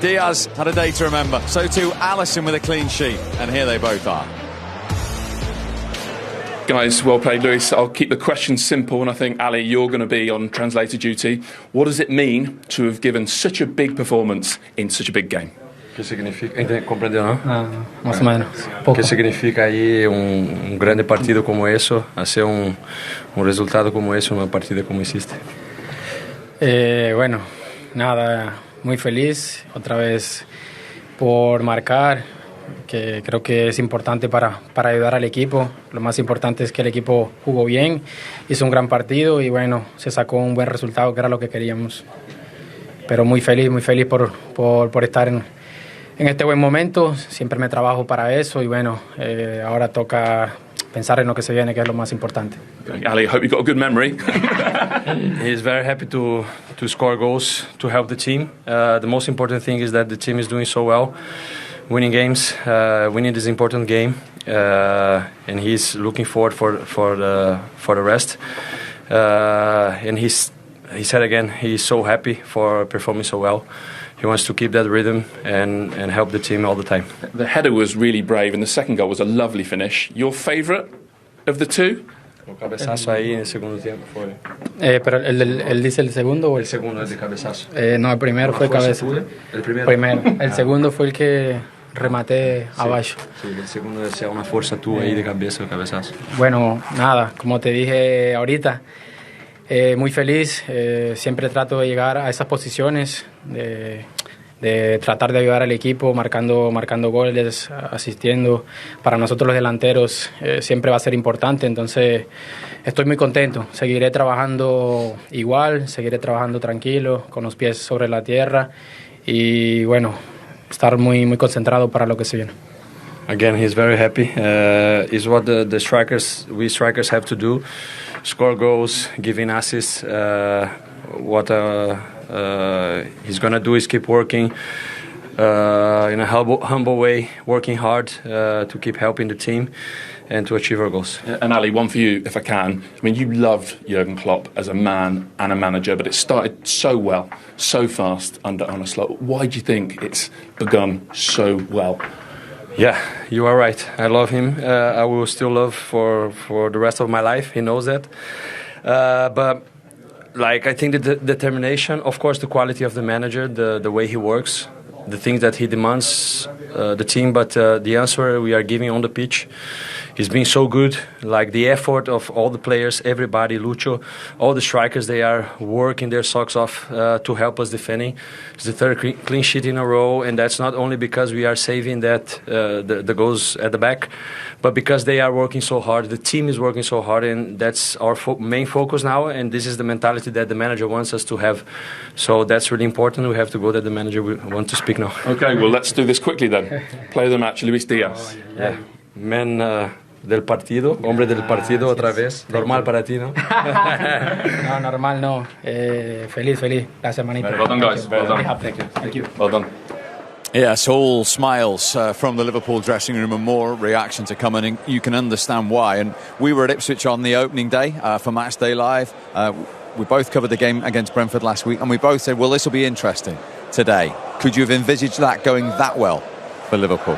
Diaz had a day to remember. So too Alisson with a clean sheet. And here they both are. Guys, well played, Luis. I'll keep the question simple, and I think, Ali, you're going to be on translator duty. What does it mean to have given such a big performance in such a big game? ¿Qué significa? ¿Compreendeu, não? Más o menos. Poco. ¿Qué significa aí grande partido como eso, hacer resultado como eso, una partida como hiciste? Bueno, nada, muy feliz otra vez por marcar, que creo que es importante para ayudar al equipo. Lo más importante es que el equipo jugó bien, hizo un gran partido y bueno, se sacó un buen resultado que era lo que queríamos. Pero muy feliz por estar en este buen momento. Siempre me trabajo para eso y bueno, ahora toca pensar en lo que se viene, que es lo más importante. Ali, I hope you've got a good memory. He's very happy to score goals to help the team. The most important thing is that the team is doing so well, winning games, winning this important game, and he's looking forward for the rest. And he said again, he's so happy for performing so well. He wants to keep that rhythm and help the team all the time. The header was really brave, and the second goal was a lovely finish. Your favourite of the two? O cabezazo ahí en el segundo tiempo fue. Pero él dice el segundo o el segundo es de cabezazo. No, el primero fue cabeza. El primero. El segundo fue el que rematé abajo. Sí, el segundo es una fuerza tú ahí de cabeza o cabezazo. Bueno, nada, como te dije ahorita. Muy feliz, siempre trato de llegar a esas posiciones, de tratar de ayudar al equipo, marcando goles, asistiendo. Para nosotros los delanteros siempre va a ser importante, entonces estoy muy contento. Seguiré trabajando igual, seguiré trabajando tranquilo, con los pies sobre la tierra y bueno, estar muy concentrado para lo que se viene. Again, he's very happy. It's what we strikers have to do. Score goals, giving assists. What he's going to do is keep working in a humble way, working hard to keep helping the team and to achieve our goals. And Ali, one for you, if I can. I mean, you loved Jurgen Klopp as a man and a manager, but it started so well, so fast under Arne. Why do you think it's begun so well? Yeah, you are right. I love him. I will still love for the rest of my life. He knows that. But I think the determination, of course, the quality of the manager, the way he works, the things that he demands the team. But the answer we are giving on the pitch, he's been so good. Like the effort of all the players, everybody, Lucho, all the strikers, they are working their socks off to help us defending. It's the third clean sheet in a row, and that's not only because we are saving that the goals at the back, but because they are working so hard. The team is working so hard, and that's our main focus now. And this is the mentality that the manager wants us to have. So that's really important. We have to go that the manager wants to speak now. Okay, well, let's do this quickly then. Player of the match, Luis Diaz. Yeah, man. Del partido, hombre del partido otra vez. Normal para ti, ¿no? No, normal no. Feliz. Gracias, manito. Well done, guys. Well done. Thank you. Well done. Yes, all smiles from the Liverpool dressing room and more reaction to come, and you can understand why. And we were at Ipswich on the opening day for Match Day Live. We both covered the game against Brentford last week, and we both said, well, this will be interesting today. Could you have envisaged that going that well for Liverpool?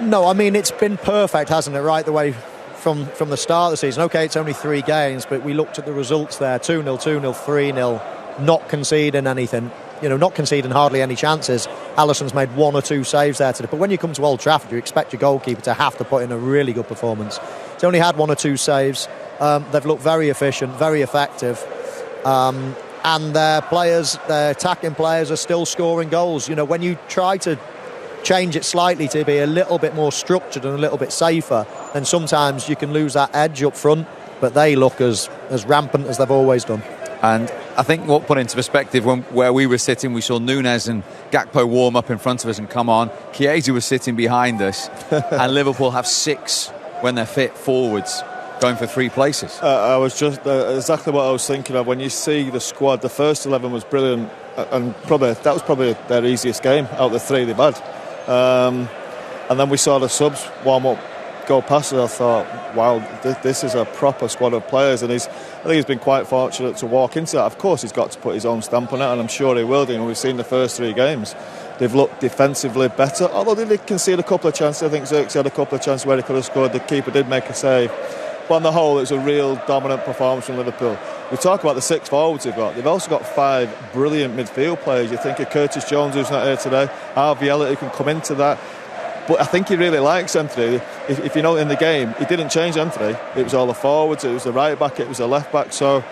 No, I mean, it's been perfect, hasn't it, right the way from the start of the season. OK, it's only 3 games, but we looked at the results there, 2-0, 2-0, 3-0, not conceding anything, not conceding hardly any chances. Alisson's made 1 or 2 saves there today. But when you come to Old Trafford, you expect your goalkeeper to have to put in a really good performance. He's only had 1 or 2 saves. They've looked very efficient, very effective. And their attacking players are still scoring goals. When you try to change it slightly to be a little bit more structured and a little bit safer, then sometimes you can lose that edge up front, but they look as rampant as they've always done. And I think what put into perspective, where we were sitting, we saw Núñez and Gakpo warm up in front of us and come on. Chiesa was sitting behind us, and Liverpool have 6 when they're fit forwards, going for 3 places. I was just exactly what I was thinking of. When you see the squad, the first 11 was brilliant, and that was probably their easiest game out of the 3 they've had. And then we saw the subs warm up, go past it. I thought, wow, this is a proper squad of players, and I think he's been quite fortunate to walk into that. Of course, he's got to put his own stamp on it, and I'm sure he will do. And we've seen the first 3 games. They've looked defensively better, although they did concede a couple of chances. I think Xerxes had a couple of chances where he could have scored. The keeper did make a save. But on the whole, it was a real dominant performance from Liverpool. We talk about the 6 forwards they've got. They've also got 5 brilliant midfield players. You think of Curtis Jones, who's not here today, Harvey Elliott, who can come into that. But I think he really likes them 3. If you know, in the game, he didn't change them 3. It was all the forwards, it was the right back, it was the left back. So,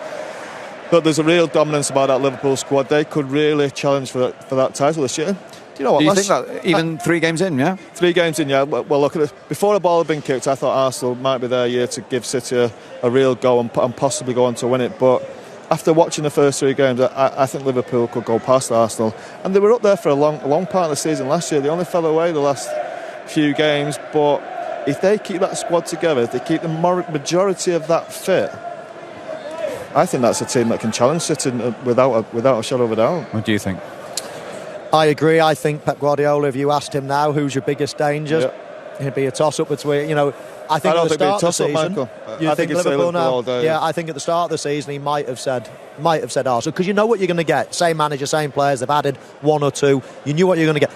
but there's a real dominance about that Liverpool squad. They could really challenge for that title this year. Do you know what? Do you think that even 3 games in, yeah? 3 games in, yeah. Well, look at it. Before the ball had been kicked, I thought Arsenal might be their year to give City a real go and possibly go on to win it. But after watching the first 3 games, I think Liverpool could go past Arsenal. And they were up there for a long part of the season last year. They only fell away the last few games. But if they keep that squad together, if they keep the majority of that fit, I think that's a team that can challenge City without a shadow of a doubt. What do you think? I agree. I think Pep Guardiola, if you asked him now who's your biggest danger, it'd be a toss-up between, I think at the start of the season, you think Liverpool now? Yeah, I think at the start of the season he might have said Arsenal, because you know what you're going to get. Same manager, same players. They've added 1 or 2. You knew what you're going to get.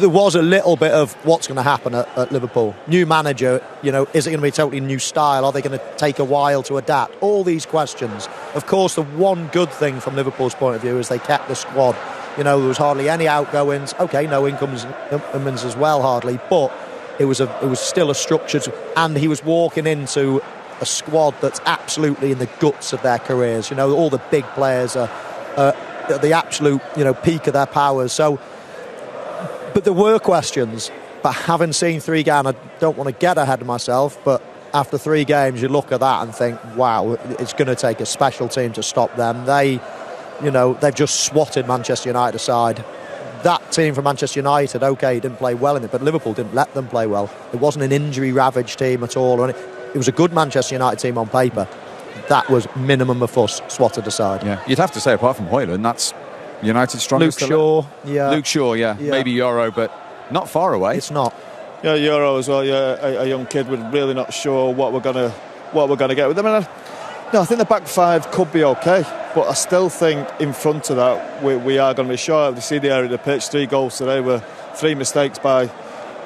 There was a little bit of what's going to happen at Liverpool. New manager, is it going to be a totally new style? Are they going to take a while to adapt? All these questions. Of course, the one good thing from Liverpool's point of view is they kept the squad. There was hardly any outgoings. Okay, no incomings as well, hardly. But it was still a structured, and he was walking into a squad that's absolutely in the guts of their careers. All the big players are at the absolute peak of their powers. So, but there were questions. But having seen 3 games, I don't want to get ahead of myself, but after 3 games, you look at that and think, wow, it's going to take a special team to stop them. They've just swatted Manchester United aside. That team from Manchester United, okay, didn't play well in it, but Liverpool didn't let them play well. It wasn't an injury-ravaged team at all. It was a good Manchester United team on paper. That was minimum of fuss, swatted aside. Yeah, you'd have to say, apart from Højlund, that's United's strongest. Luke Shaw, yeah. Luke Shaw, yeah. Maybe Euro, but not far away. It's not. Yeah, Euro as well. Yeah, a young kid. We're really not sure what we're gonna get with them. I think the back 5 could be okay, but I still think in front of that we are going to be short. You see the area of the pitch. 3 goals today were 3 mistakes by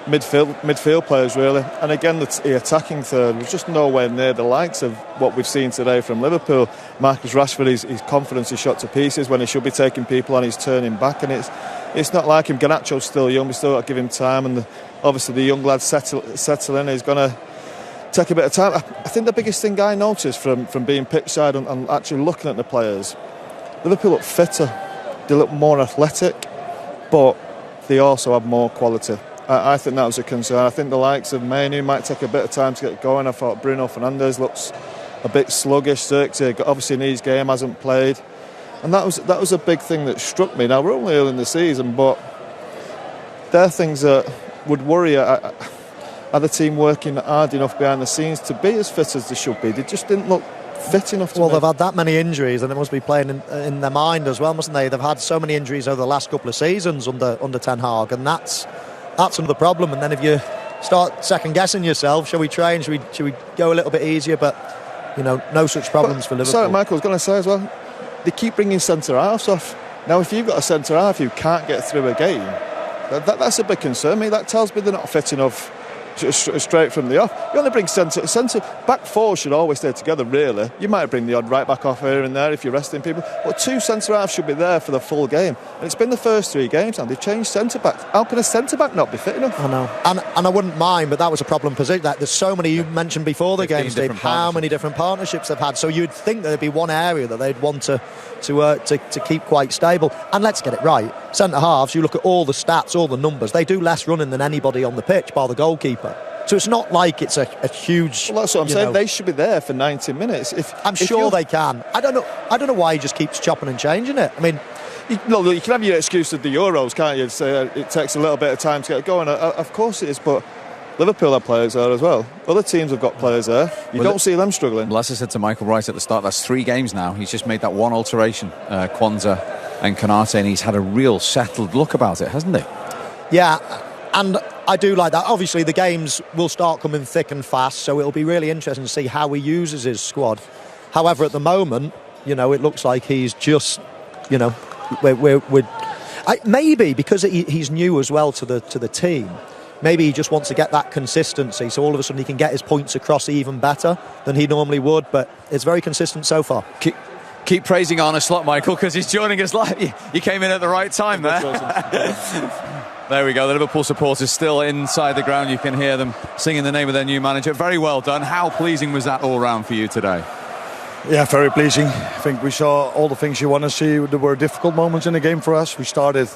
midfield players, really. And again, the attacking third was just nowhere near the likes of what we've seen today from Liverpool. Marcus Rashford, his confidence is shot to pieces when he should be taking people on. He's turning back, and it's not like him. Garnacho's still young. We still got to give him time, and obviously the young lads settle in. He's going to take a bit of time. I think the biggest thing I noticed from being pitch side and actually looking at the players, Liverpool look fitter, they look more athletic, but they also have more quality. I think that was a concern. I think the likes of Mainu might take a bit of time to get going. I thought Bruno Fernandes looks a bit sluggish. Xerxes, obviously in his game, hasn't played, and that was a big thing that struck me. Now we're only early in the season, but they're things that would worry you. Are the team working hard enough behind the scenes to be as fit as they should be? They just didn't look fit enough to me. They've had that many injuries, and it must be playing in their mind as well, mustn't they? They've had so many injuries over the last couple of seasons under Ten Hag, and that's another problem. And then if you start second guessing yourself, shall we train? Should we go a little bit easier? But no such problems for Liverpool. Sorry, Michael was going to say as well, they keep bringing centre halves off. Now, if you've got a centre half who can't get through a game, that's a big concern. That tells me they're not fit enough. Straight from the off. You only bring centre back 4 should always stay together, really. You might bring the odd right back off here and there if you're resting people, but 2 centre halves should be there for the full game. And it's been the first 3 games now. They've changed centre backs. How can a centre back not be fit enough? I know, and I wouldn't mind, but that was a problem position. There's so many, you mentioned before the game, Steve, how many different partnerships they've had. So you'd think there'd be one area that they'd want to keep quite stable. And let's get it right. Centre halves, you look at all the stats, all the numbers, they do less running than anybody on the pitch, bar the goalkeeper. So it's not like it's a huge. Well, that's what I'm saying. They should be there for 90 minutes. I'm sure they can. I don't know why he just keeps chopping and changing it. I mean, you can have your excuse of the Euros, can't you? Say it takes a little bit of time to get going. Of course it is, but Liverpool have players there as well. Other teams have got players there. You don't see them struggling. Well, as I said to Michael right at the start, that's 3 games now. He's just made that one alteration, Kwanzaa and Konate, and he's had a real settled look about it, hasn't he? Yeah, and I do like that. Obviously, the games will start coming thick and fast, so it'll be really interesting to see how he uses his squad. However, at the moment, it looks like he's just, we're Maybe because he's new as well to the team. Maybe he just wants to get that consistency, so all of a sudden he can get his points across even better than he normally would. But it's very consistent so far. Keep praising Arne Slot, Michael, because he's joining us live. You came in at the right time there. There we go. The Liverpool supporters still inside the ground. You can hear them singing the name of their new manager. Very well done. How pleasing was that all round for you today? Yeah, very pleasing. I think we saw all the things you want to see. There were difficult moments in the game for us. We started,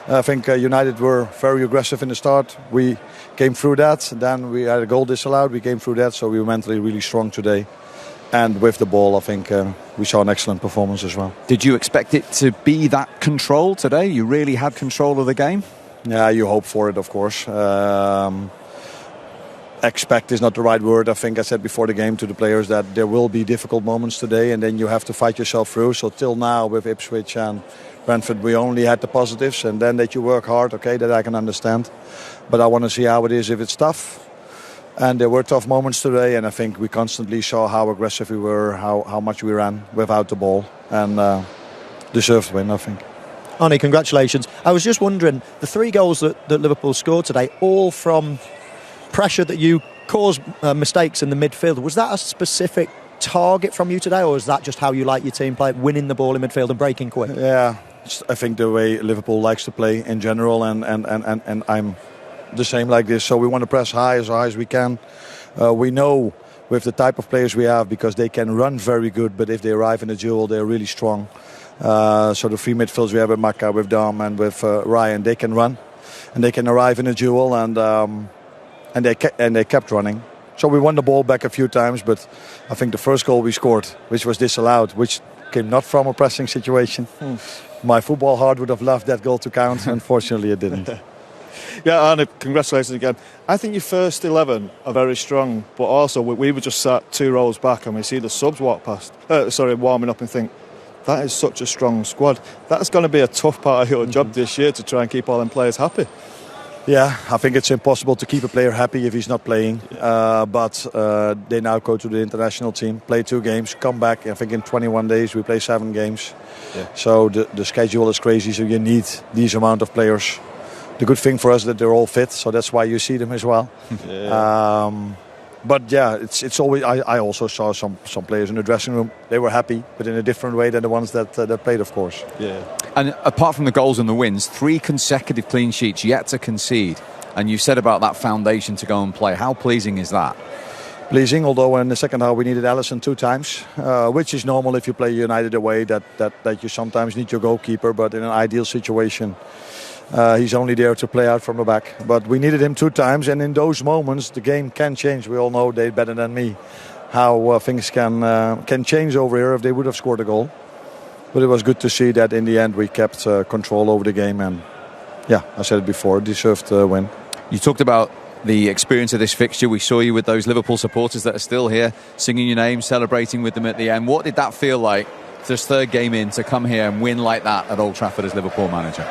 I think United were very aggressive in the start. We came through that. Then we had a goal disallowed. We came through that, so we were mentally really strong today. And with the ball, I think we saw an excellent performance as well. Did you expect it to be that control today? You really had control of the game? Yeah, you hope for it, of course. Expect is not the right word. I think I said before the game to the players that there will be difficult moments today, and then you have to fight yourself through. So till now with Ipswich and Brentford, we only had the positives, and then that you work hard, okay, that I can understand. But I want to see how it is if it's tough. And there were tough moments today, and I think we constantly saw how aggressive we were, how much we ran without the ball, and deserved to win, I think. Arne, congratulations. I was just wondering, the 3 goals that Liverpool scored today, all from pressure that you caused mistakes in the midfield. Was that a specific target from you today, or is that just how you like your team play, winning the ball in midfield and breaking quick? Yeah, I think the way Liverpool likes to play in general, and I'm the same like this. So we want to press high as we can. We know with the type of players we have, because they can run very good, but if they arrive in a duel, they're really strong. So the 3 midfields we have with Maka, with Dom and with Ryan, they can run and they can arrive in a duel, and they kept running. So we won the ball back a few times, but I think the first goal we scored, which was disallowed, which came not from a pressing situation. My football heart would have loved that goal to count. Unfortunately, it didn't. Yeah, Arne, congratulations again. I think your first 11 are very strong, but also we were just sat 2 rows back and we see the subs walk past, warming up, and think, that is such a strong squad. That's going to be a tough part of your job this year, to try and keep all them players happy. Yeah, I think it's impossible to keep a player happy if he's not playing. But they now go to the international team, play 2 games, come back. I think in 21 days we play 7 games. Yeah. So the schedule is crazy, so you need these amount of players. The good thing for us is that they're all fit, so that's why you see them as well. Yeah. But yeah, it's always. I also saw some players in the dressing room. They were happy, but in a different way than the ones that played, of course. Yeah. And apart from the goals and the wins, 3 consecutive clean sheets yet to concede. And you said about that foundation to go and play. How pleasing is that? Pleasing, although in the second half we needed Alisson 2 times, which is normal if you play United away. That you sometimes need your goalkeeper, but in an ideal situation. He's only there to play out from the back. But we needed him 2 times, and in those moments the game can change. We all know they better than me how things can change over here if they would have scored a goal. But it was good to see that in the end we kept control over the game, and yeah, I said it before, deserved a win. You talked about the experience of this fixture. We saw you with those Liverpool supporters that are still here, singing your name, celebrating with them at the end. What did that feel like, this 3rd game in, to come here and win like that at Old Trafford as Liverpool manager?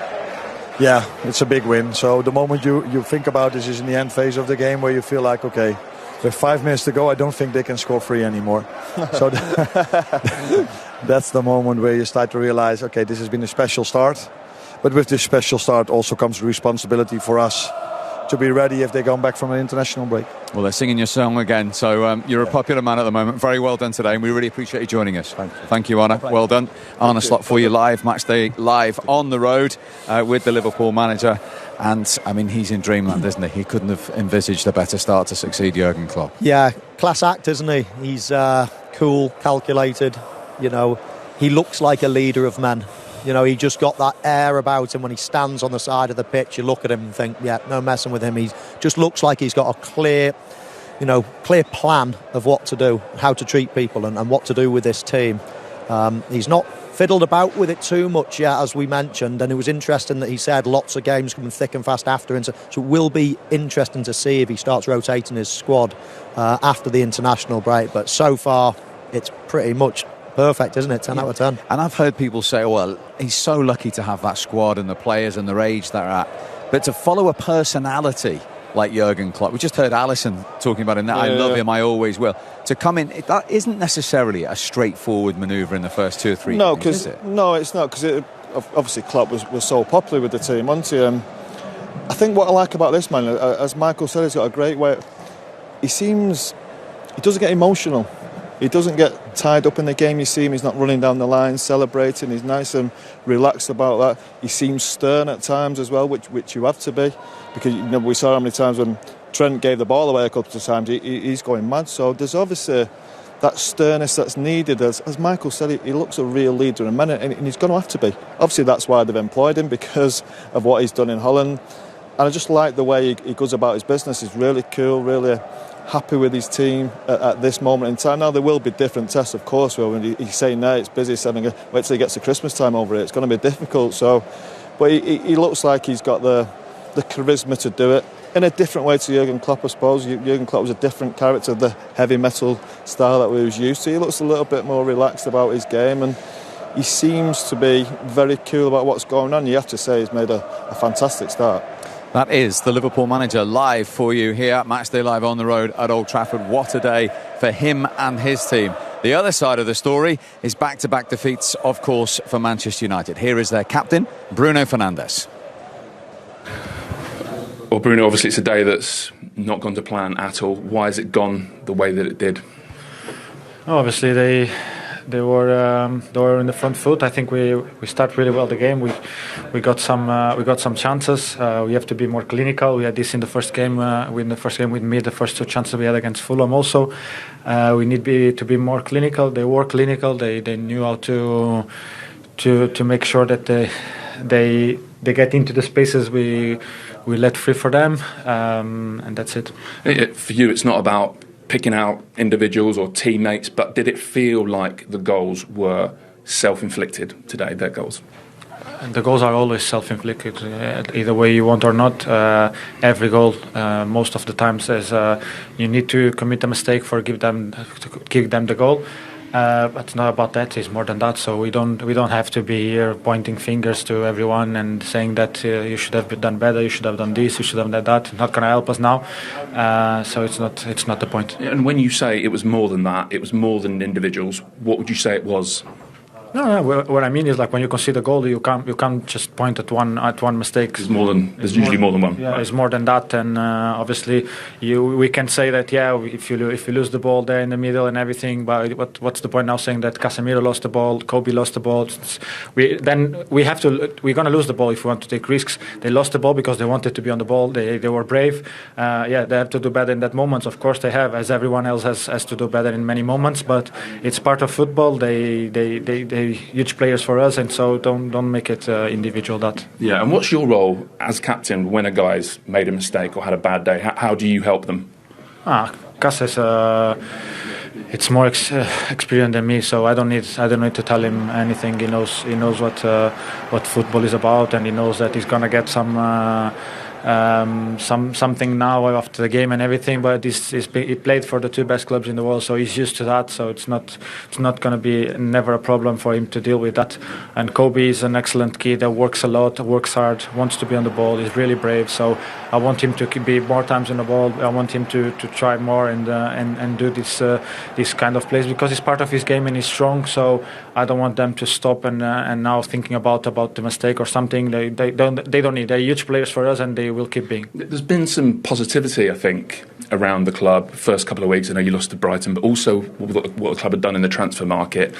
Yeah, it's a big win. So the moment you think about this is in the end phase of the game, where you feel like, okay, with 5 minutes to go, I don't think they can score 3 anymore. So that's the moment where you start to realize, okay, this has been a special start. But with this special start also comes the responsibility for us to be ready if they come back from an international break. Well, they're singing your song again, so you're a popular man at the moment. Very well done today, and we really appreciate you joining us. Thank you, Arne. Well done. Arne Slot for you live, match day live on the road with the Liverpool manager. And, I mean, he's in dreamland, isn't he? He couldn't have envisaged a better start to succeed Jurgen Klopp. Yeah, class act, isn't he? He's cool, calculated. You know, he looks like a leader of men. You know, he just got that air about him when he stands on the side of the pitch. You look at him and think, yeah, no messing with him. He just looks like he's got a clear plan of what to do, how to treat people and what to do with this team. He's not fiddled about with it too much yet, as we mentioned, and it was interesting that he said lots of games coming thick and fast after. So it will be interesting to see if he starts rotating his squad after the international break. But so far, it's pretty much perfect, isn't it? 10 out of 10. And I've heard people say, well, he's so lucky to have that squad and the players and their age they're at. But to follow a personality like Jurgen Klopp, we just heard Alisson talking about him, that I love him, I always will. To come in, that isn't necessarily a straightforward manoeuvre in the first 2 or 3 games, is it? No, it's not, because obviously Klopp was so popular with the team, wasn't he? I think what I like about this man, as Michael said, he's got a great way. He doesn't get emotional. He doesn't get tied up in the game. You see him, he's not running down the line, celebrating. He's nice and relaxed about that. He seems stern at times as well, which you have to be. Because we saw how many times when Trent gave the ball away a couple of times, he's going mad. So there's obviously that sternness that's needed. As Michael said, he looks a real leader and man, and he's going to have to be. Obviously that's why they've employed him, because of what he's done in Holland. And I just like the way he goes about his business. He's really cool, really happy with his team at this moment in time. Now there will be different tests, of course. When he's saying no, it's busy. Saying wait till he gets to Christmas time over it. It's going to be difficult. So, but he looks like he's got the charisma to do it in a different way to Jurgen Klopp, I suppose. Jurgen Klopp was a different character, the heavy metal style that we was used to. He looks a little bit more relaxed about his game, and he seems to be very cool about what's going on. You have to say he's made a fantastic start. That is the Liverpool manager live for you here at Matchday Live on the road at Old Trafford. What a day for him and his team. The other side of the story is back-to-back defeats, of course, for Manchester United. Here is their captain, Bruno Fernandes. Well, Bruno, obviously it's a day that's not gone to plan at all. Why has it gone the way that it did? Obviously they were in the front foot. I think we start really well the game. We got some chances. We have to be more clinical. We had this in the first game. We made the first two chances we had against Fulham. Also, we need to be more clinical. They were clinical. They knew how to make sure that they get into the spaces we let free for them, and that's it. For you, it's not about picking out individuals or teammates, but did it feel like the goals were self-inflicted today, their goals? The goals are always self-inflicted, either way you want or not. Every goal, most of the times, is you need to commit a mistake for give them the goal. But it's not about that. It's more than that. So we don't have to be here pointing fingers to everyone and saying that you should have done better, you should have done this, you should have done that. It's not going to help us now. So it's not the point. And when you say it was more than that, it was more than individuals, what would you say it was? No. What I mean is, like, when you concede a goal, you can't just point at one mistake. There's usually more than one. Yeah, it's more than that, and obviously we can say that if you lose the ball there in the middle and everything, but what's the point now saying that Casemiro lost the ball, Kobe lost the ball? We're gonna lose the ball if we want to take risks. They lost the ball because they wanted to be on the ball. They were brave. They have to do better in that moment. Of course they have, as everyone else has to do better in many moments. But it's part of football. They huge players for us, and so don't make it individual. That. Yeah, and what's your role as captain when a guy's made a mistake or had a bad day? How do you help them? Cas is it's more experienced than me, so I don't need to tell him anything. He knows what football is about, and he knows that he's gonna get something now after the game and everything, but he played for the two best clubs in the world, so he's used to that. So it's not going to be never a problem for him to deal with that. And Kobe is an excellent kid that works a lot, works hard, wants to be on the ball. He's really brave. So I want him to be more times on the ball. I want him to try more and do this kind of plays, because it's part of his game and he's strong. So I don't want them to stop and now thinking about the mistake or something. They don't need. They're huge players for us, and they will keep being. There's been some positivity, I think, around the club. First couple of weeks, I know you lost to Brighton, but also what the club had done in the transfer market.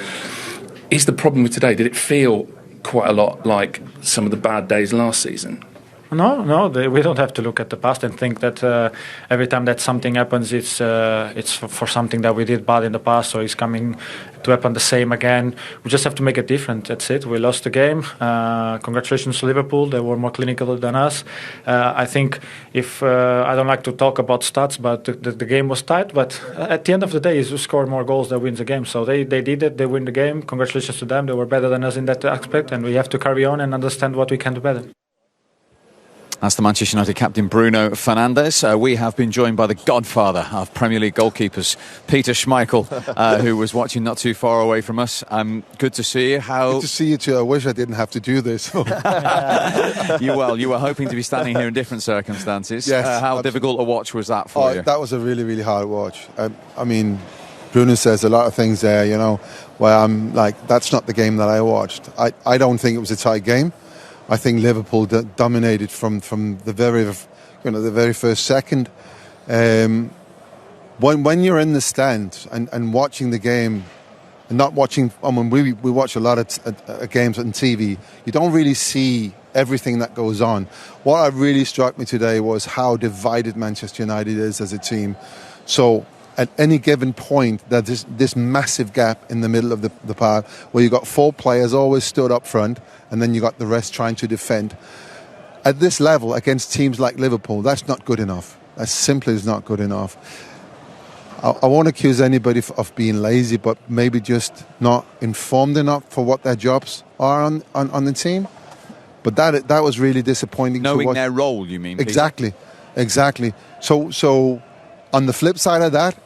Is the problem with today, did it feel quite a lot like some of the bad days last season? No, we don't have to look at the past and think that every time that something happens, it's for something that we did bad in the past, so it's coming to happen the same again. We just have to make it different. That's it. We lost the game. Congratulations to Liverpool. They were more clinical than us. I think I don't like to talk about stats, but the game was tight. But at the end of the day, is who scored more goals that wins the game. So they did it. They win the game. Congratulations to them. They were better than us in that aspect, and we have to carry on and understand what we can do better. That's the Manchester United captain, Bruno Fernandes. We have been joined by the godfather of Premier League goalkeepers, Peter Schmeichel, who was watching not too far away from us. Good to see you. Good to see you too. I wish I didn't have to do this. You were hoping to be standing here in different circumstances. Yes, how absolutely. difficult a watch was that for you? That was a really, really hard watch. I mean, Bruno says a lot of things there, where I'm like, that's not the game that I watched. I don't think it was a tight game. I think Liverpool dominated from the very first second. When you're in the stand and watching the game, and not watching, we watch a lot of games on TV, you don't really see everything that goes on. What really struck me today was how divided Manchester United is as a team. So at any given point, there's this massive gap in the middle of the park where you've got 4 players always stood up front, and then you got the rest trying to defend. At this level, against teams like Liverpool, that's not good enough. That simply is not good enough. I won't accuse anybody of being lazy, but maybe just not informed enough for what their jobs are on the team. But that was really disappointing. Knowing their role, you mean? Exactly. So on the flip side of that,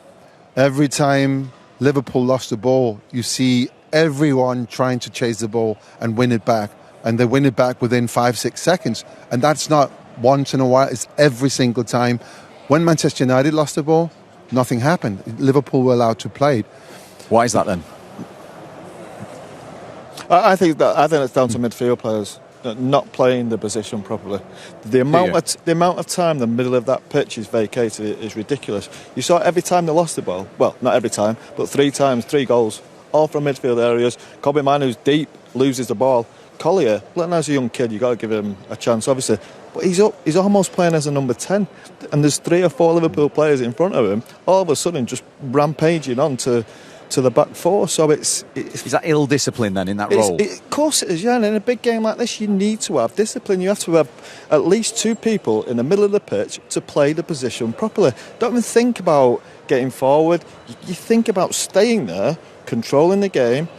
every time Liverpool lost the ball, you see everyone trying to chase the ball and win it back. And they win it back within 5-6 seconds. And that's not once in a while, it's every single time. When Manchester United lost the ball, nothing happened. Liverpool were allowed to play it. Why is that then? I think it's down to midfield players not playing the position properly. The amount of time the middle of that pitch is vacated is ridiculous. You saw every time they lost the ball. Well, not every time, but 3 times, 3 goals, all from midfield areas. Kobe Man, who's deep, loses the ball. Collier, as a young kid, you've got to give him a chance, obviously. But he's almost playing as a number 10. And there's 3 or 4 Liverpool players in front of him, all of a sudden just rampaging on to the back 4. So is that ill discipline then in that role? Of course it is, yeah. And in a big game like this, you need to have discipline. You have to have at least 2 people in the middle of the pitch to play the position properly. Don't even think about getting forward. You think about staying there, controlling the game.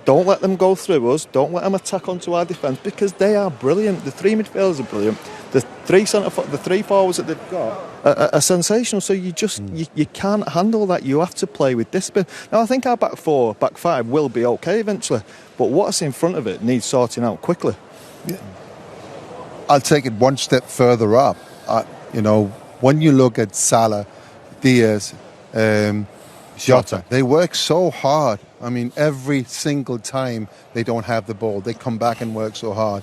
Don't let them go through us. Don't let them attack onto our defence, because they are brilliant. The 3 midfielders are brilliant. The 3 forwards that they've got are sensational. So you can't handle that. You have to play with discipline. Now I think our back 4, back 5 will be okay eventually, but what's in front of it needs sorting out quickly. Yeah. I'll take it one step further up. When you look at Salah, Diaz, Jota, they work so hard. I mean, every single time they don't have the ball, they come back and work so hard.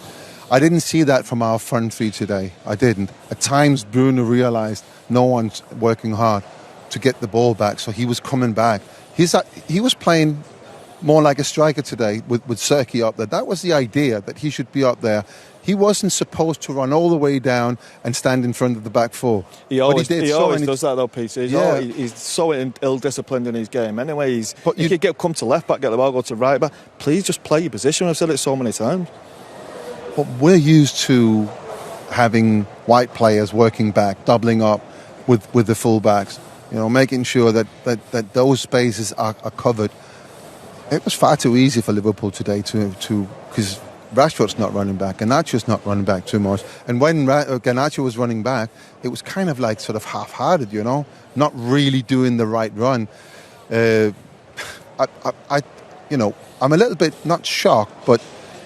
I didn't see that from our front 3 today. I didn't. At times, Bruno realised no one's working hard to get the ball back, so he was coming back. He was playing more like a striker today with Serki up there. That was the idea, that he should be up there. He wasn't supposed to run all the way down and stand in front of the back 4. He always does that though, Peter. He's so ill-disciplined in his game. Anyway, you could come to left back, get the ball, go to right back. Please just play your position. I've said it so many times. But we're used to having white players working back, doubling up with the full-backs, making sure that those spaces are covered. It was far too easy for Liverpool today because Rashford's not running back, Garnacho's not running back too much. And when Garnacho was running back, it was kind of like sort of half-hearted, not really doing the right run. I'm a little bit not shocked, but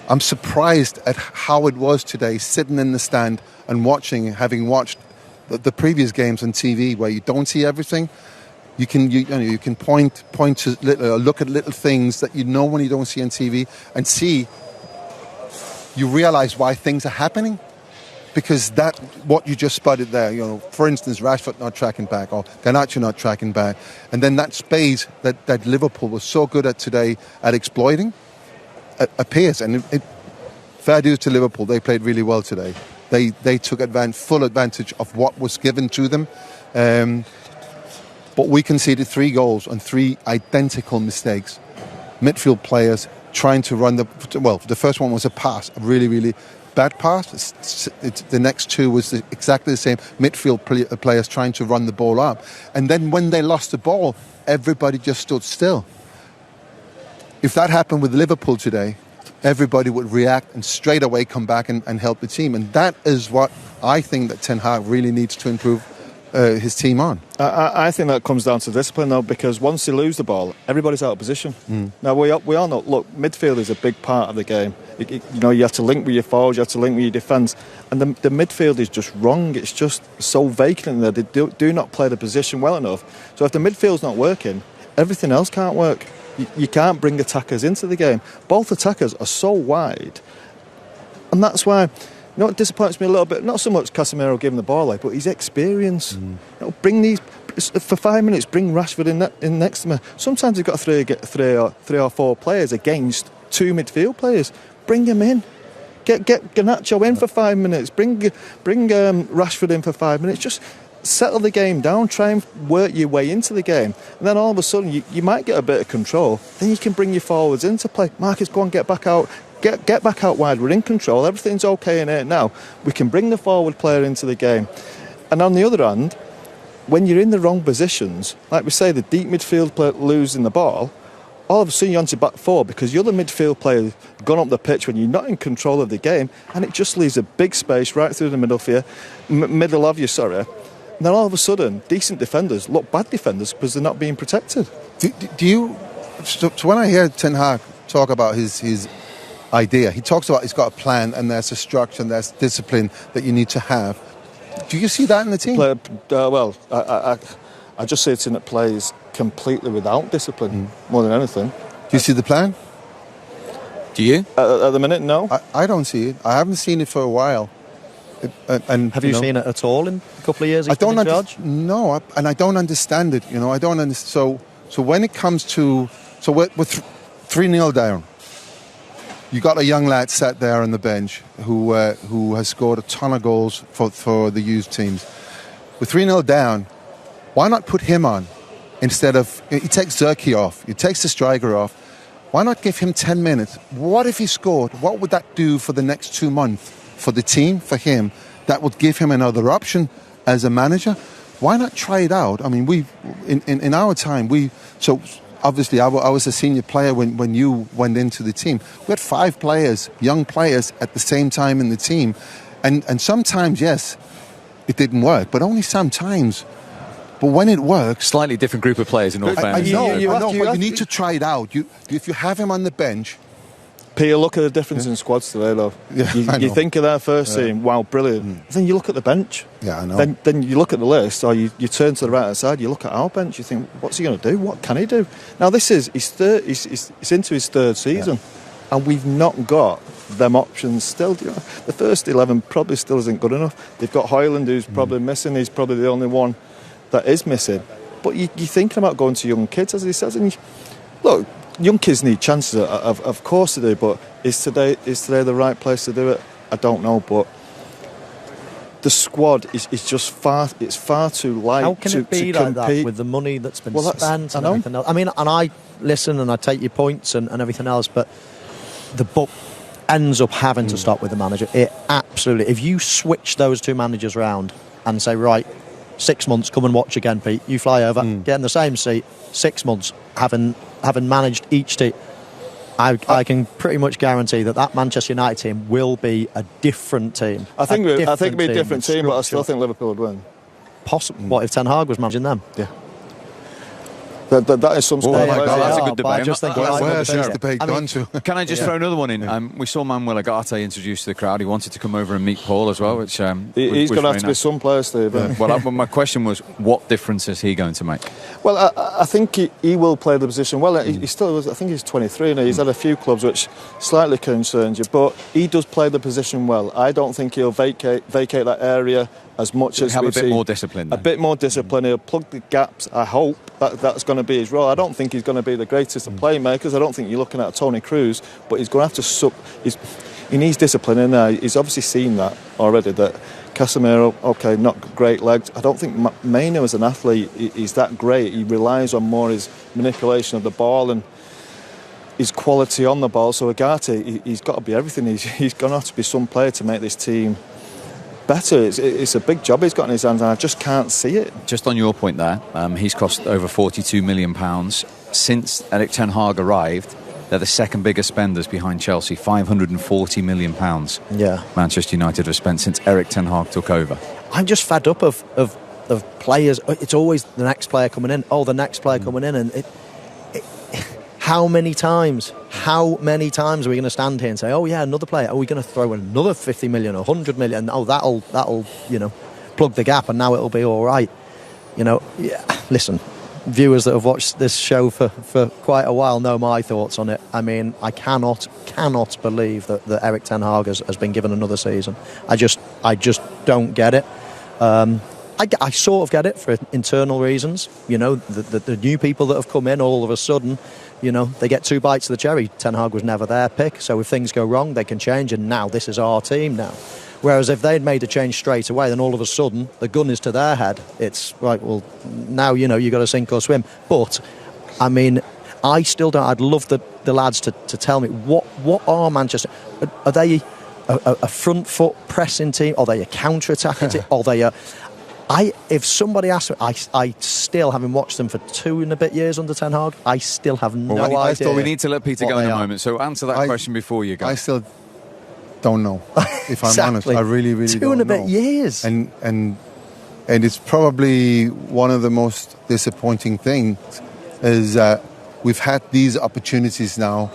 I'm surprised at how it was today, sitting in the stand and having watched the previous games on TV where you don't see everything. You can point to look at little things that when you don't see on TV and see. You realise why things are happening, because what you just spotted there. For instance, Rashford not tracking back or Garnacho not tracking back, and then that space that Liverpool was so good at today at exploiting appears. And fair dues to Liverpool, they played really well today. They took full advantage of what was given to them. But we conceded 3 goals on 3 identical mistakes. Midfield players trying to run the first one was a pass, a really, really bad pass. The next 2 was exactly the same. Midfield players trying to run the ball up. And then when they lost the ball, everybody just stood still. If that happened with Liverpool today, everybody would react and straight away come back and help the team. And that is what I think that Ten Hag really needs to improve his team on. I think that comes down to discipline though, because once you lose the ball, everybody's out of position. Now we all know, look, midfield is a big part of the game. You have to link with your forwards, you have to link with your defence, and the midfield is just wrong. It's just so vacant in there. They do not play the position well enough. So if the midfield's not working, everything else can't work. You can't bring attackers into the game. Both attackers are so wide, and that's why. You know what disappoints me a little bit? Not so much Casemiro giving the ball away, but his experience. You know, bring these for 5 minutes. Bring Rashford in next to me. Sometimes you've got three or four players against 2 midfield players. Bring them in. Get Garnacho in for 5 minutes. Bring Rashford in for 5 minutes. Just settle the game down. Try and work your way into the game, and then all of a sudden you might get a bit of control. Then you can bring your forwards into play. Marcus, go on, get back out. Get back out wide. We're in control. Everything's okay in here now. We can bring the forward player into the game. And on the other hand, when you're in the wrong positions, like we say, the deep midfield player losing the ball, all of a sudden you're onto back four because the other midfield player gone up the pitch when you're not in control of the game, and it just leaves a big space right through the middle of you. And then all of a sudden, decent defenders look bad defenders because they're not being protected. Do you? So when I hear Ten Hag talk about his idea, he talks about he's got a plan and there's a structure and there's discipline that you need to have. Do you see that in the team? I just see a team that plays completely without discipline more than anything. Do you see the plan? Do you? At the minute, no. I don't see it. I haven't seen it for a while. And have you seen it at all in a couple of years? I don't understand. No, and I don't understand it. You know, I don't understand. So when it comes to we're 3-0 down. You got a young lad sat there on the bench who has scored a ton of goals for the youth teams. With 3-0 down, why not put him on instead of... He takes Zerkey off. He takes the striker off. Why not give him 10 minutes? What if he scored? What would that do for the next 2 months? For the team, for him? That would give him another option as a manager. Why not try it out? I mean, in our time, obviously, I was a senior player when you went into the team. We had 5 players, young players, at the same time in the team. And sometimes, yes, it didn't work, but only sometimes. But when it works... Slightly different group of players in all fairness. I know, but you need to try it out. If you have him on the bench... Peter, look at the difference in squads today, though. Yeah, you think of that first team, wow, brilliant. Then you look at the bench. Yeah, I know. Then you look at the list, or you turn to the right-hand side, you look at our bench, you think, what's he going to do? What can he do? Now, this is he's into his third season, and we've not got them options still. You know, the first 11 probably still isn't good enough. They've got Højlund, who's probably missing. He's probably the only one that is missing. But you're thinking about going to young kids, as he says, and look, young kids need chances, of course they do, but is today the right place to do it? I don't know, but the squad is just far too light. How can it be like that with the money that's been spent and everything else? I mean, and I listen and I take your points and everything else, but the book ends up having to stop with the manager. It absolutely. If you switch those two managers round and say, right, 6 months, come and watch again, Pete. You fly over, get in the same seat. 6 months, having managed each team, I can pretty much guarantee that Manchester United team will be a different team. I think it'll be a different team, but I still think Liverpool would win. Possibly. What if Ten Hag was managing them? Yeah. That is some sort of that's a good debate. I just think where's this debate gone to? Can I just throw another one in? We saw Manuel Ugarte introduced to the crowd. He wanted to come over and meet Paul as well, which he's going to have to be some player, Steve. Well, my question was, what difference is he going to make? Well, I think he will play the position well. He still was. I think he's 23 now. He's had a few clubs which slightly concerns you, but he does play the position well. I don't think he'll vacate that area as much as have a bit more discipline. A bit more discipline. He'll plug the gaps. I hope that's going to be his role. I don't think he's going to be the greatest of playmakers. I don't think you're looking at a Tony Cruz, but he's going to have to he needs discipline in there. He's obviously seen that already. That Casemiro, okay, not great legs. I don't think Maino as an athlete is that great. He relies on more his manipulation of the ball and his quality on the ball. So Ugarte, he's got to be everything. He's going to have to be some player to make this team better. It's a big job he's got in his hands, and I just can't see it. Just on your point there, he's cost over £42 million since Erik Ten Hag arrived. They're the second biggest spenders behind Chelsea. £540 million. Yeah, Manchester United have spent since Erik Ten Hag took over. I'm just fed up of players. It's always the next player coming in. Oh, the next player coming in, and how many times are we going to stand here and say, oh yeah, another player, are we going to throw another 50 million or 100 million? Oh, that'll plug the gap and now it'll be all right. Listen, viewers that have watched this show for quite a while know my thoughts on it. I mean, I cannot believe that Erik ten Hag has been given another season. I just don't get it. I sort of get it for internal reasons. You know, the new people that have come in, all of a sudden, you know, they get 2 bites of the cherry. Ten Hag was never their pick, so if things go wrong, they can change, and now this is our team now. Whereas if they'd made a change straight away, then all of a sudden the gun is to their head. It's right, well, now, you know, you've got to sink or swim. But, I mean, I still don't. I'd love the lads to tell me, what are Manchester? Are they a front foot pressing team? Are they a counter-attacking team? Are they if somebody asked me, I still, having watched them for 2 and a bit years under Ten Hag, I still have no idea. We need to let Peter go in a moment, so answer that question before you go. I still don't know, if I'm honest. I really don't know. 2 and a bit years. And it's probably one of the most disappointing things is that we've had these opportunities now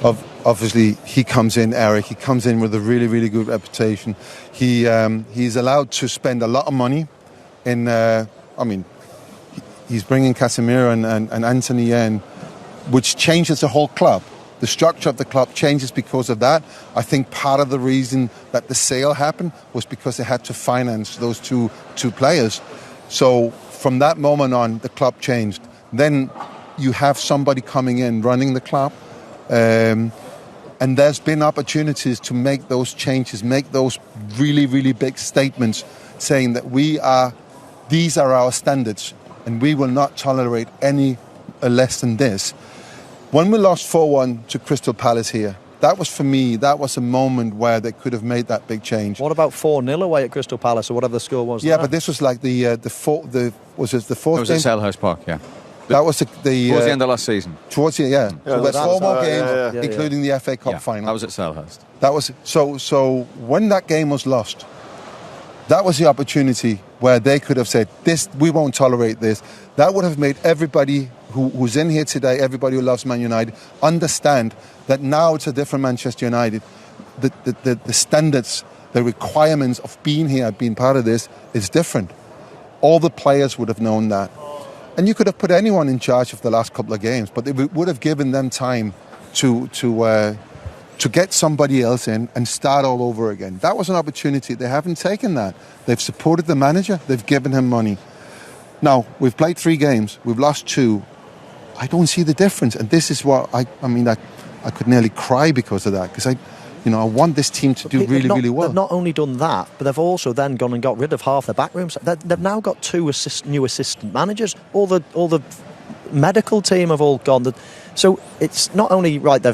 of, obviously, he comes in, Erik, he comes in with a really, really good reputation. He's allowed to spend a lot of money in, he's bringing Casemiro and Anthony in, which changes the whole club. The structure of the club changes because of that. I think part of the reason that the sale happened was because they had to finance those two players. So from that moment on, the club changed. Then you have somebody coming in, running the club, and there's been opportunities to make those changes, make those really, really big statements saying that these are our standards and we will not tolerate any less than this. When we lost 4-1 to Crystal Palace here, that was, for me, that was a moment where they could have made that big change. What about 4-0 away at Crystal Palace or whatever the score was? Yeah, but this was like the fourth game? It was at Selhurst Park, yeah. That was towards the end of last season. Towards the so there's 4 more games, including the FA Cup final. That was at Selhurst. That was so when that game was lost, that was the opportunity where they could have said, "This, we won't tolerate this." That would have made everybody who's in here today, everybody who loves Man United, understand that now it's a different Manchester United. The standards, the requirements of being here, being part of this, is different. All the players would have known that. And you could have put anyone in charge of the last couple of games, but it would have given them time to get somebody else in and start all over again. That was an opportunity. They haven't taken that. They've supported the manager. They've given him money. Now, we've played 3 games. We've lost 2. I don't see the difference. And this is what, I could nearly cry because of that. Because I want this team to do really, really well. They've not only done that, but they've also then gone and got rid of half the back rooms. They've now got 2 new assistant managers. All the medical team have all gone. So it's not only right.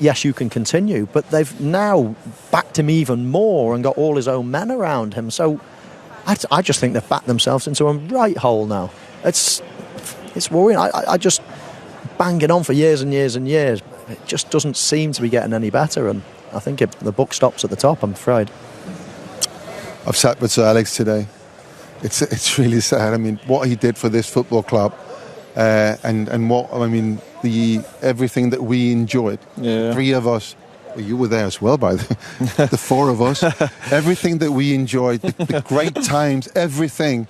Yes, you can continue, but they've now backed him even more and got all his own men around him. So I just think they've backed themselves into a right hole now. It's worrying. I just banging on for years and years and years. It just doesn't seem to be getting any better, and I think the buck stops at the top, I'm afraid. I've sat with Sir Alex today. It's really sad. I mean, what he did for this football club, and what everything that we enjoyed. Yeah. 3 of us. Well, you were there as well, by the 4 of us. Everything that we enjoyed, the great times, everything.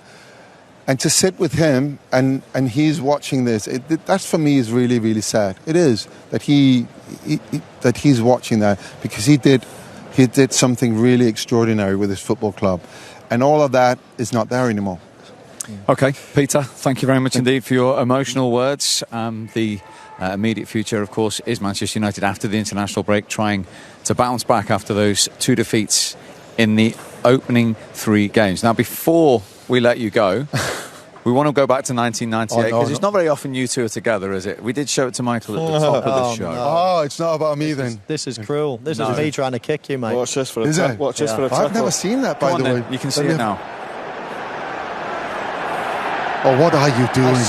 And to sit with him and he's watching this, that for me is really, really sad. It is that that he's watching that, because he did something really extraordinary with his football club, and all of that is not there anymore. Okay, Peter, thank you very much indeed for your emotional words. The immediate future, of course, is Manchester United after the international break, trying to bounce back after those 2 defeats in the opening 3 games. Now, before we let you go, we want to go back to 1998, because it's not very often you 2 are together, is it? We did show it to Michael at the top of the show. No. Oh, it's not about me then. This is cruel. This is me trying to kick you, mate. Watch this for a tackle. I've never seen that, by the way. You can see it now. Oh, what are you doing? I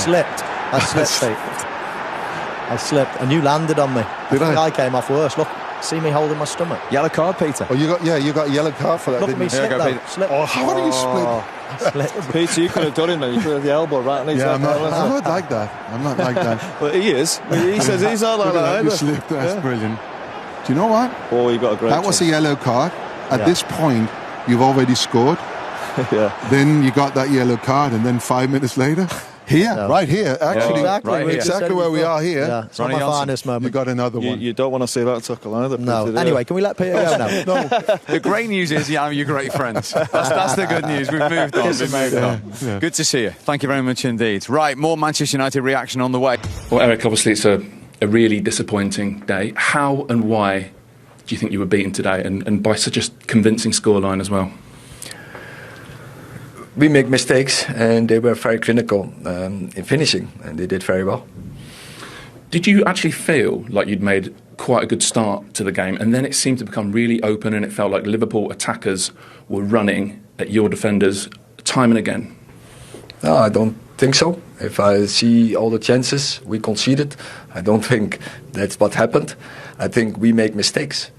slipped, and you landed on me. I came off worse. Look, see me holding my stomach. Yellow card, Peter. Oh, you got a yellow card for that, didn't you? Slip. Oh, how do you split? Peter, you could have done it, man. You could have the elbow right in his I'm not like that. Well, he is. He says he's not like that. You slipped. That's brilliant. Do you know what? Oh, you got a great. That was a yellow card. At this point, you've already scored. Yeah. Then you got that yellow card, and then 5 minutes later, Here, right here. Actually, exactly, right here. exactly where we are here. Yeah, it's not my finest moment. You got another one. You don't want to see that tackle either. No. Peter, do you? Anyway, can we let Peter go now? No. The great news is, you're great friends. That's the good news. We've moved on. Yeah. Good to see you. Thank you very much indeed. Right, more Manchester United reaction on the way. Well, Erik, obviously it's a really disappointing day. How and why do you think you were beaten today, and by such a convincing scoreline as well? We make mistakes, and they were very clinical in finishing, and they did very well. Did you actually feel like you'd made quite a good start to the game, and then it seemed to become really open, and it felt like Liverpool attackers were running at your defenders time and again? No, I don't think so. If I see all the chances we conceded, I don't think that's what happened. I think we make mistakes.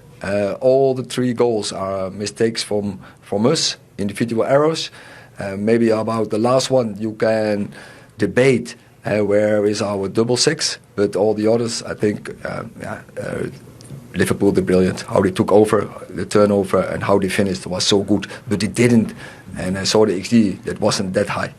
All the 3 goals are mistakes from us, individual errors. Maybe about the last one you can debate where is our double six, but all the others, I think Liverpool did brilliant. How they took over the turnover and how they finished was so good, but they didn't. And I saw the XG that wasn't that high.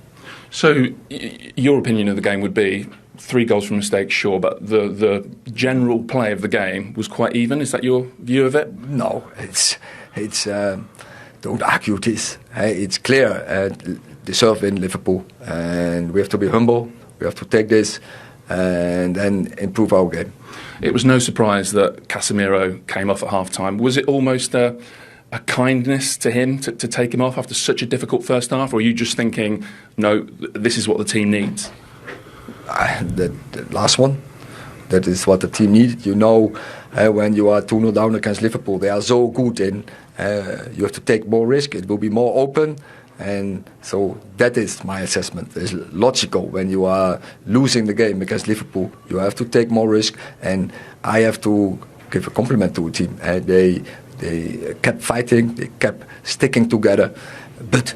So your opinion of the game would be 3 goals from mistakes, sure, but the general play of the game was quite even. Is that your view of it? No, it's don't argue this. It's clear. Deserve in Liverpool, and we have to be humble. We have to take this and then improve our game. It was no surprise that Casemiro came off at half-time. Was it almost a kindness to him to take him off after such a difficult first half, or are you just thinking, no, this is what the team needs? The last one, that is what the team needed. You know, when you are 2-0 down against Liverpool, they are so good in. You have to take more risk. It will be more open. And so that is my assessment. It's logical when you are losing the game against Liverpool. You have to take more risk. And I have to give a compliment to the team. They kept fighting. They kept sticking together. But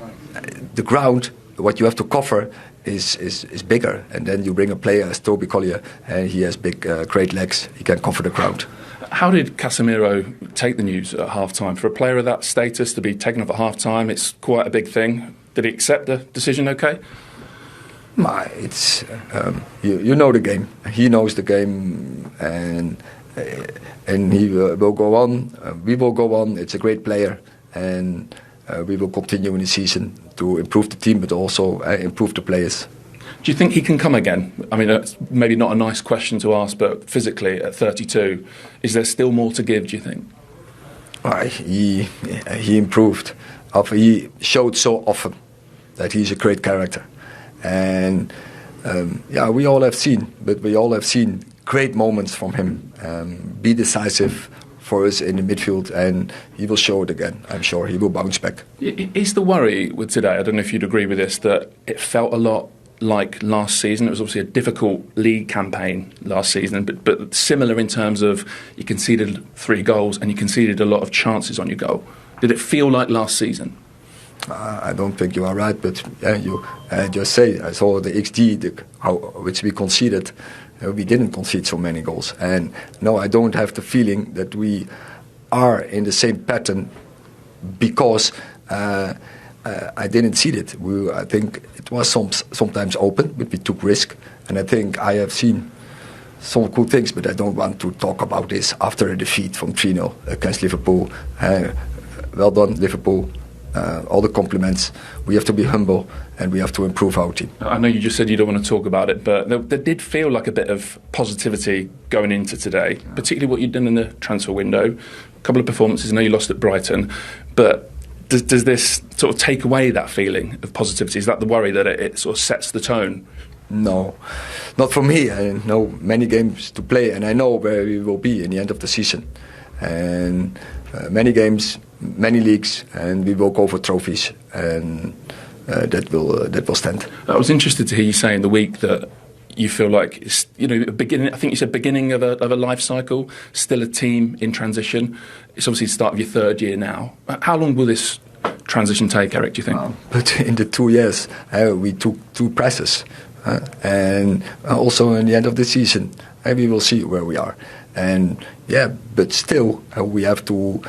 the ground, what you have to cover is bigger. And then you bring a player as Toby Collier, and he has big, great legs. He can cover the ground. How did Casemiro take the news at half-time? For a player of that status to be taken off at half-time, it's quite a big thing. Did he accept the decision okay? It's you know the game. He knows the game, and he will go on. We will go on. It's a great player, and we will continue in the season to improve the team, but also improve the players. Do you think he can come again? I mean, it's maybe not a nice question to ask, but physically at 32, is there still more to give, do you think? He improved. He showed so often that he's a great character. And we all have seen great moments from him. Be decisive for us in the midfield, and he will show it again. I'm sure he will bounce back. Is the worry with today, I don't know if you'd agree with this, that it felt a lot like last season? It was obviously a difficult league campaign last season, but similar in terms of you conceded 3 goals and you conceded a lot of chances on your goal. Did it feel like last season? I don't think you are right, but you just say I saw the XG which we conceded. We didn't concede so many goals, and no, I don't have the feeling that we are in the same pattern because I didn't see it. I think it was sometimes open, but we took risk. And I think I have seen some good things, but I don't want to talk about this after a defeat from 3-0 against Liverpool. Well done, Liverpool. All the compliments. We have to be humble and we have to improve our team. I know you just said you don't want to talk about it, but there did feel like a bit of positivity going into today, particularly what you'd done in the transfer window. A couple of performances. I know you lost at Brighton, but does this sort of take away that feeling of positivity? Is that the worry that it sort of sets the tone? No, not for me. I know many games to play, and I know where we will be in the end of the season. And many games, many leagues, and we will go for trophies, and that will stand. I was interested to hear you say in the week that you feel like it's, beginning. I think you said beginning of a life cycle, still a team in transition. It's obviously the start of your 3rd year now. How long will this transition take, Erik, do you think? But in the 2 years, we took 2 presses. And also in the end of the season, we will see where we are. And but still, we have to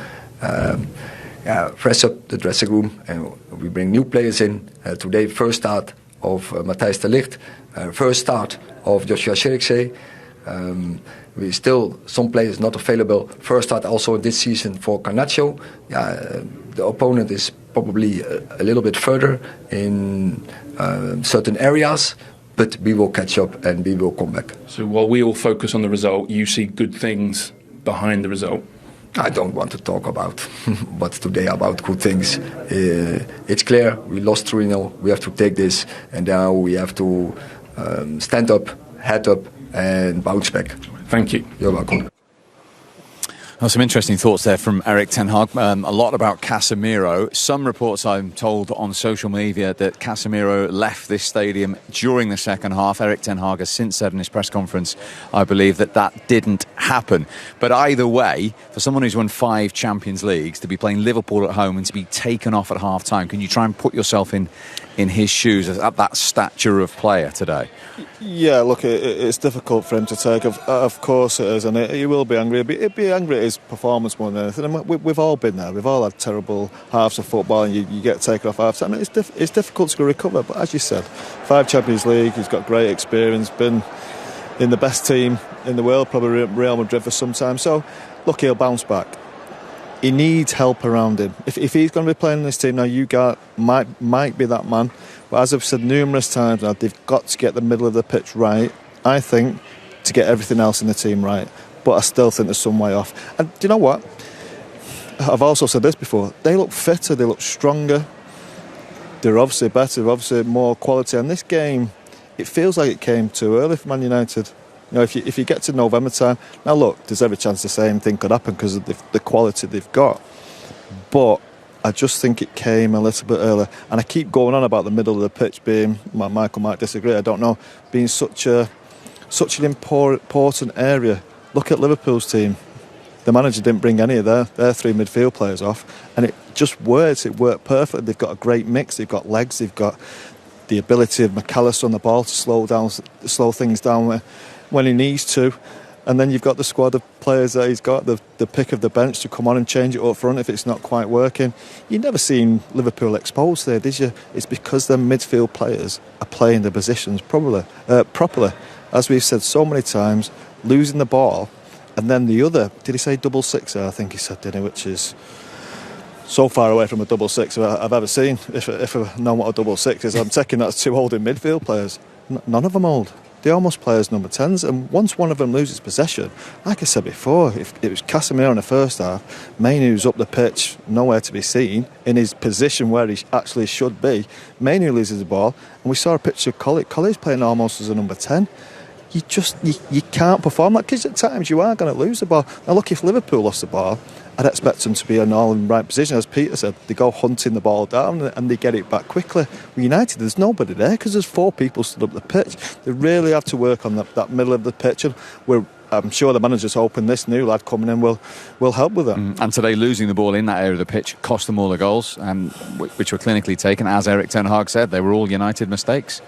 fresh up the dressing room, and we bring new players in. Today, first start, of Matthijs de Ligt, first start of Joshua Zirkzee. We still some players not available. First start also this season for Garnacho. The opponent is probably a little bit further in certain areas, but we will catch up and we will come back. So while we all focus on the result, you see good things behind the result. I don't want to talk about but today about good things. It's clear we lost 3-0. We have to take this, and now we have to stand up, head up, and bounce back. Thank you. You're welcome. Well, some interesting thoughts there from Erik ten Hag. A lot about Casemiro. Some reports, I'm told, on social media that Casemiro left this stadium during the second half. Erik ten Hag has since said in his press conference, I believe, that didn't happen. But either way, for someone who's won 5 Champions Leagues, to be playing Liverpool at home and to be taken off at half-time, can you try and put yourself in his shoes at that stature of player today? Yeah, look, it's difficult for him to take. Of course it is, and he will be angry. He'll be angry at his performance more than anything. And we've all been there. We've all had terrible halves of football, and you get taken off half time. It's difficult to recover. But as you said, 5 Champions League. He's got great experience. Been in the best team in the world, probably Real Madrid for some time. So, look, he'll bounce back. He needs help around him. If he's going to be playing in this team now, might be that man. But as I've said numerous times now, they've got to get the middle of the pitch right, I think, to get everything else in the team right. But I still think there's some way off. And do you know what? I've also said this before. They look fitter, they look stronger. They're obviously better, they're obviously more quality. And this game, it feels like it came too early for Man United. You know, if you get to November time, now look, there's every chance the same thing could happen because of the quality they've got. But I just think it came a little bit early. And I keep going on about the middle of the pitch being, Michael might disagree, I don't know, being such an important area. Look at Liverpool's team. The manager didn't bring any of their 3 midfield players off, and it just works. It worked perfectly. They've got a great mix. They've got legs. They've got the ability of McAllister on the ball to slow things down when he needs to. And then you've got the squad of players that he's got, the pick of the bench to come on and change it up front if it's not quite working. You've never seen Liverpool exposed there, did you? It's because their midfield players are playing their positions properly. As we've said so many times, losing the ball, and then the other, did he say double six? I think he said, didn't he? Which is so far away from a double six I've ever seen. If I know what a double six is, I'm taking that as 2 holding midfield players. None of them hold. They almost play as number 10s, and once one of them loses possession, like I said before, if it was Casemiro in the first half, Mainoo's up the pitch, nowhere to be seen, in his position where he actually should be. Mainoo loses the ball, and we saw a picture of Collie. Collie's playing almost as a number 10. You can't perform that, because at times you are going to lose the ball. Now look, if Liverpool lost the ball, I'd expect them to be in all in the right position. As Peter said, they go hunting the ball down and they get it back quickly. With United, there's nobody there because there's 4 people stood up the pitch. They really have to work on that middle of the pitch, and I'm sure the manager's hoping this new lad coming in will help with that. And today, losing the ball in that area of the pitch cost them all the goals, which were clinically taken. As Erik ten Hag said, they were all United mistakes.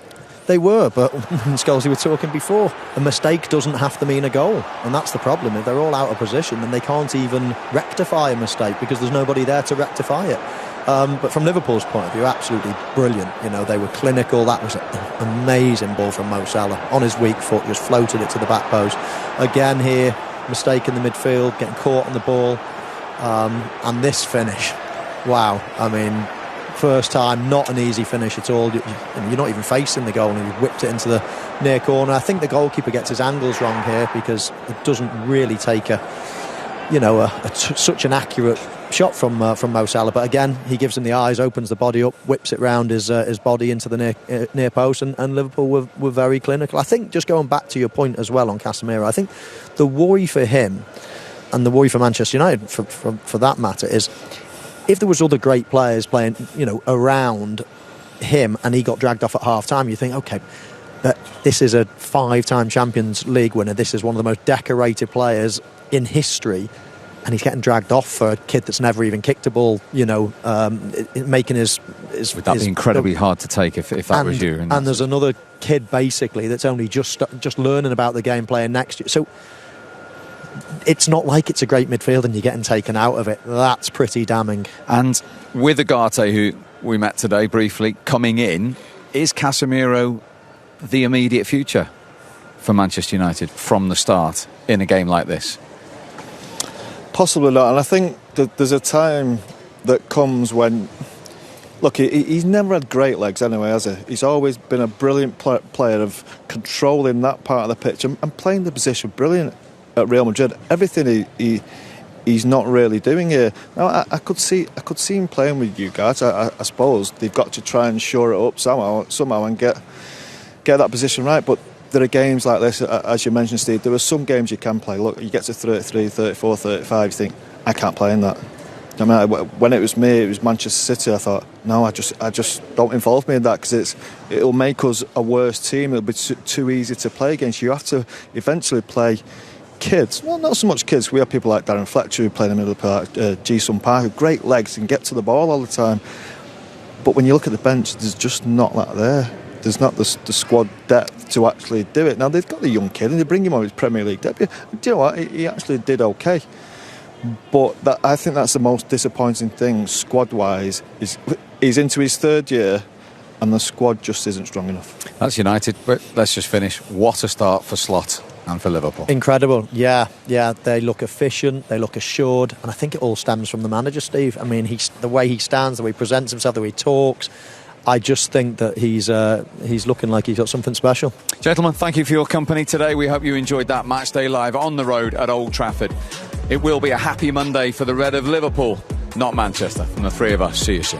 They were, but Scholes, you were talking before, a mistake doesn't have to mean a goal, and that's the problem. If they're all out of position, then they can't even rectify a mistake because there's nobody there to rectify it. But from Liverpool's point of view, absolutely brilliant. You know, they were clinical. That was an amazing ball from Mo Salah on his weak foot, just floated it to the back post. Again here, mistake in the midfield, getting caught on the ball, and this finish, wow. I mean, first time, not an easy finish at all. You're not even facing the goal, and he whipped it into the near corner. I think the goalkeeper gets his angles wrong here because it doesn't really take such an accurate shot from Mo Salah. But again, he gives him the eyes, opens the body up, whips it round his body into the near post, and Liverpool were very clinical. I think, just going back to your point as well on Casemiro, I think the worry for him and the worry for Manchester United, for that matter, is if there was other great players playing, around him and he got dragged off at half-time, you think, OK, this is a 5-time Champions League winner. This is one of the most decorated players in history, and he's getting dragged off for a kid that's never even kicked a ball, making his... Would that be incredibly hard to take if that was you? And there's another kid, basically, that's only just learning about the game playing next year. So it's not like it's a great midfield and you're getting taken out of it. That's pretty damning. And with Ugarte, who we met today briefly, coming in, Is Casemiro the immediate future for Manchester United from the start in a game like this? Possibly not, and I think that there's a time that comes when... Look, he's never had great legs anyway, has he? He's always been a brilliant player of controlling that part of the pitch and playing the position brilliant at Real Madrid. Everything he's not really doing here. Now, I could see him playing with you guys. I suppose they've got to try and shore it up somehow and get that position right. But there are games like this, as you mentioned, Steve. There are some games you can play. Look, you get to 33, 34, 35, you think, I can't play in that. I mean, when it was Manchester City, I thought, no, I just don't involve me in that, because it'll make us a worse team. It'll be too easy to play against. You have to eventually play kids. Well, not so much kids. We have people like Darren Fletcher who play in the middle of the park, Ji-Sung Park, who great legs and get to the ball all the time. But when you look at the bench, there's just not that there. There's not the squad depth to actually do it. Now, they've got the young kid and they bring him on his Premier League debut. Do you know what? He actually did okay. But I think that's the most disappointing thing, squad-wise, is he's into his third year and the squad just isn't strong enough. That's United, but let's just finish. What a start for Slot and for Liverpool. Incredible, yeah. They look efficient, they look assured, and I think it all stems from the manager, Steve. I mean, the way he stands, the way he presents himself, the way he talks. I just think that he's looking like he's got something special. Gentlemen, thank you for your company today. We hope you enjoyed that Matchday Live on the road at Old Trafford. It will be a happy Monday for the Red of Liverpool, not Manchester. From the three of us, see you soon.